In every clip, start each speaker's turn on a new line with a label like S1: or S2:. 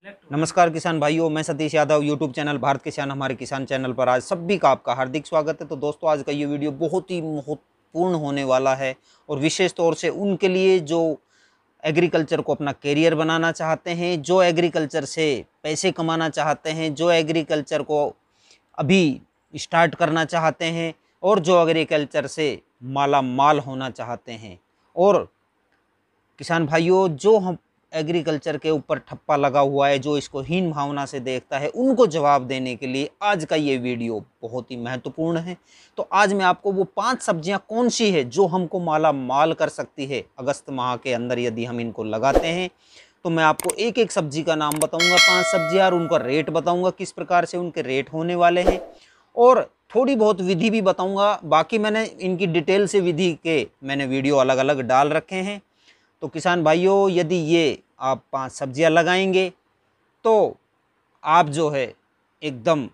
S1: नमस्कार किसान भाइयों, मैं सतीश यादव। यूट्यूब चैनल भारत किसान हमारे किसान चैनल पर आज सभी का आपका हार्दिक स्वागत है। तो दोस्तों, आज का ये वीडियो बहुत ही महत्वपूर्ण होने वाला है और विशेष तौर से उनके लिए जो एग्रीकल्चर को अपना करियर बनाना चाहते हैं, जो एग्रीकल्चर से पैसे कमाना चाहते हैं, जो एग्रीकल्चर को अभी स्टार्ट करना चाहते हैं और जो एग्रीकल्चर से माला माल होना चाहते हैं। और किसान भाइयों, जो हम एग्रीकल्चर के ऊपर ठप्पा लगा हुआ है, जो इसको हीन भावना से देखता है, उनको जवाब देने के लिए आज का ये वीडियो बहुत ही महत्वपूर्ण है। तो आज मैं आपको वो 5 सब्जियां कौन सी है जो हमको माला माल कर सकती है अगस्त माह के अंदर यदि हम इनको लगाते हैं। तो मैं आपको एक एक सब्जी का नाम बताऊंगा, 5 सब्जियां, और उनका रेट बताऊंगा, किस प्रकार से उनके रेट होने वाले हैं, और थोड़ी बहुत विधि भी बताऊंगा। बाकी मैंने इनकी डिटेल से विधि के मैंने वीडियो अलग अलग डाल रखे हैं। तो किसान भाइयों, यदि ये आप 5 सब्जियां लगाएंगे तो आप जो है एकदम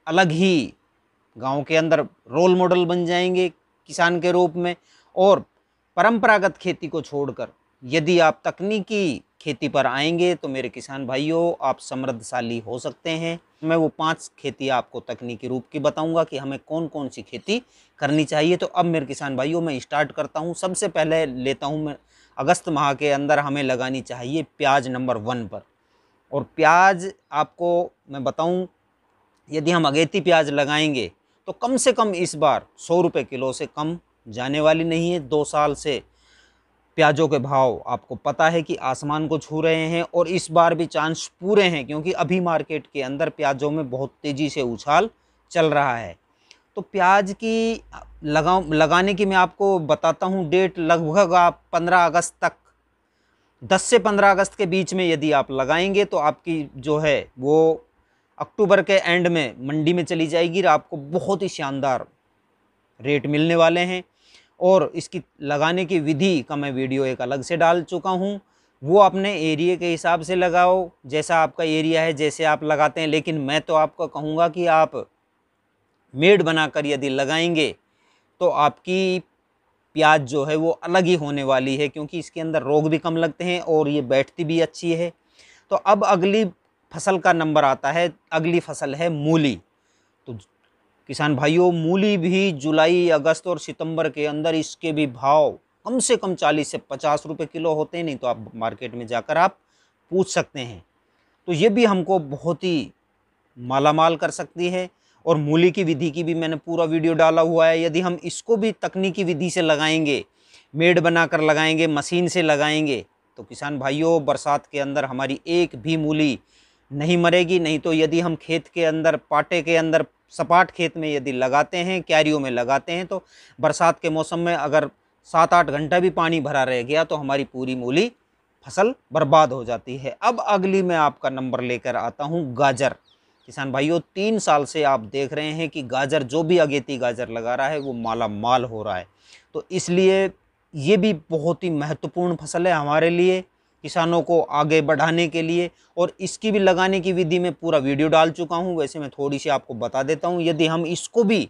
S1: अलग ही गांव के अंदर रोल मॉडल बन जाएंगे किसान के रूप में। और परंपरागत खेती को छोड़कर यदि आप तकनीकी खेती पर आएंगे तो मेरे किसान भाइयों, आप समृद्धशाली हो सकते हैं। मैं वो 5 खेती आपको तकनीकी रूप की बताऊंगा कि हमें कौन कौन सी खेती करनी चाहिए। तो अब मेरे किसान भाइयों, मैं स्टार्ट करता हूं। सबसे पहले लेता हूं मैं, अगस्त माह के अंदर हमें लगानी चाहिए प्याज नंबर 1 पर। और प्याज आपको मैं बताऊं, यदि हम अगेती प्याज लगाएंगे तो कम से कम इस बार 100 रुपये किलो से कम जाने वाली नहीं है। 2 साल से प्याजों के भाव आपको पता है कि आसमान को छू रहे हैं, और इस बार भी चांस पूरे हैं, क्योंकि अभी मार्केट के अंदर प्याजों में बहुत तेज़ी से उछाल चल रहा है। तो प्याज की लगाने की मैं आपको बताता हूँ डेट। लगभग आप 15 अगस्त तक, 10 से 15 अगस्त के बीच में यदि आप लगाएंगे तो आपकी जो है वो अक्टूबर के एंड में मंडी में चली जाएगी और आपको बहुत ही शानदार रेट मिलने वाले हैं। और इसकी लगाने की विधि का मैं वीडियो एक अलग से डाल चुका हूँ। वो अपने एरिया के हिसाब से लगाओ, जैसा आपका एरिया है, जैसे आप लगाते हैं। लेकिन मैं तो आपको कहूँगा कि आप मेड बनाकर यदि लगाएंगे तो आपकी प्याज जो है वो अलग ही होने वाली है, क्योंकि इसके अंदर रोग भी कम लगते हैं और ये बैठती भी अच्छी है। तो अब अगली फसल का नंबर आता है। अगली फसल है मूली। तो किसान भाइयों, मूली भी जुलाई, अगस्त और सितंबर के अंदर इसके भी भाव कम से कम 40 से 50 रुपये किलो होते हैं। नहीं तो आप मार्केट में जाकर आप पूछ सकते हैं। तो ये भी हमको बहुत ही मालामाल कर सकती है। और मूली की विधि की भी मैंने पूरा वीडियो डाला हुआ है। यदि हम इसको भी तकनीकी विधि से लगाएंगे, मेड बनाकर लगाएंगे, मशीन से लगाएंगे, तो किसान भाइयों, बरसात के अंदर हमारी एक भी मूली नहीं मरेगी। नहीं तो यदि हम खेत के अंदर, पाटे के अंदर, सपाट खेत में यदि लगाते हैं, क्यारियों में लगाते हैं, तो बरसात के मौसम में अगर 7-8 घंटा भी पानी भरा रह गया तो हमारी पूरी मूली फसल बर्बाद हो जाती है। अब अगली मैं आपका नंबर लेकर आता हूँ गाजर। किसान भाइयों, 3 साल से आप देख रहे हैं कि गाजर, जो भी अगेती गाजर लगा रहा है वो माला माल हो रहा है। तो इसलिए ये भी बहुत ही महत्वपूर्ण फसल है हमारे लिए, किसानों को आगे बढ़ाने के लिए। और इसकी भी लगाने की विधि में पूरा वीडियो डाल चुका हूँ। वैसे मैं थोड़ी सी आपको बता देता हूँ। यदि हम इसको भी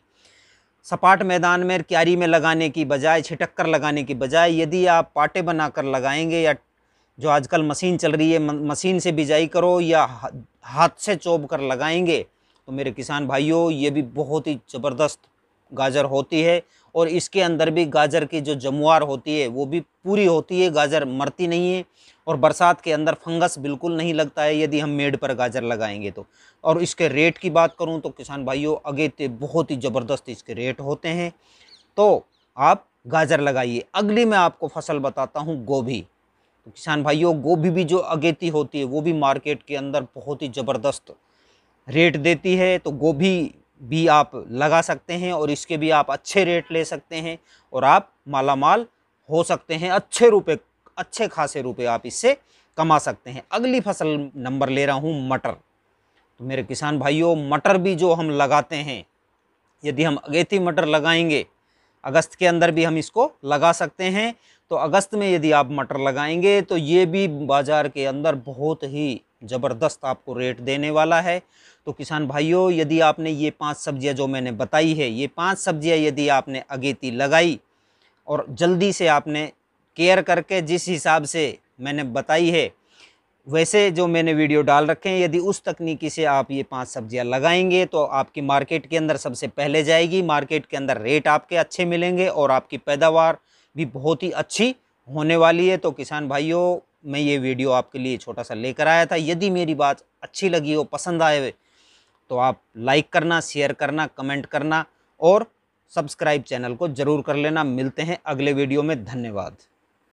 S1: सपाट मैदान में, क्यारी में लगाने की बजाय, छिटक कर लगाने की बजाय, यदि आप पाटे बनाकर लगाएंगे, या जो आजकल मशीन चल रही है, मशीन से बिजाई करो, या हाथ से चोब कर लगाएंगे, तो मेरे किसान भाइयों, ये भी बहुत ही ज़बरदस्त गाजर होती है। और इसके अंदर भी गाजर की जो जमुआर होती है वो भी पूरी होती है, गाजर मरती नहीं है। और बरसात के अंदर फंगस बिल्कुल नहीं लगता है यदि हम मेड पर गाजर लगाएंगे तो। और इसके रेट की बात करूं तो किसान भाइयों, अगेते बहुत ही ज़बरदस्त इसके रेट होते हैं। तो आप गाजर लगाइए। अगली मैं आपको फसल बताता हूं गोभी। तो किसान भाइयों, गोभी भी जो अगेती होती है वो भी मार्केट के अंदर बहुत ही ज़बरदस्त रेट देती है। तो गोभी भी आप लगा सकते हैं और इसके भी आप अच्छे रेट ले सकते हैं और आप मालामाल हो सकते हैं। अच्छे रुपए, अच्छे खासे रुपए आप इससे कमा सकते हैं। अगली फसल नंबर ले रहा हूँ मटर। तो मेरे किसान भाइयों, मटर भी जो हम लगाते हैं, यदि हम अगेती मटर लगाएंगे, अगस्त के अंदर भी हम इसको लगा सकते हैं। तो अगस्त में यदि आप मटर लगाएंगे तो ये भी बाज़ार के अंदर बहुत ही ज़बरदस्त आपको रेट देने वाला है। तो किसान भाइयों, यदि आपने ये 5 सब्जियां जो मैंने बताई है, ये 5 सब्जियां यदि आपने अगेती लगाई और जल्दी से आपने केयर करके, जिस हिसाब से मैंने बताई है, वैसे जो मैंने वीडियो डाल रखे हैं, यदि उस तकनीकी से आप ये 5 सब्जियां लगाएंगे तो आपकी मार्केट के अंदर सबसे पहले जाएगी, मार्केट के अंदर रेट आपके अच्छे मिलेंगे और आपकी पैदावार भी बहुत ही अच्छी होने वाली है। तो किसान भाइयों, मैं ये वीडियो आपके लिए छोटा सा लेकर आया था। यदि मेरी बात अच्छी लगी हो, पसंद आए, तो आप लाइक करना, शेयर करना, कमेंट करना और सब्सक्राइब चैनल को ज़रूर कर लेना। मिलते हैं अगले वीडियो में। धन्यवाद।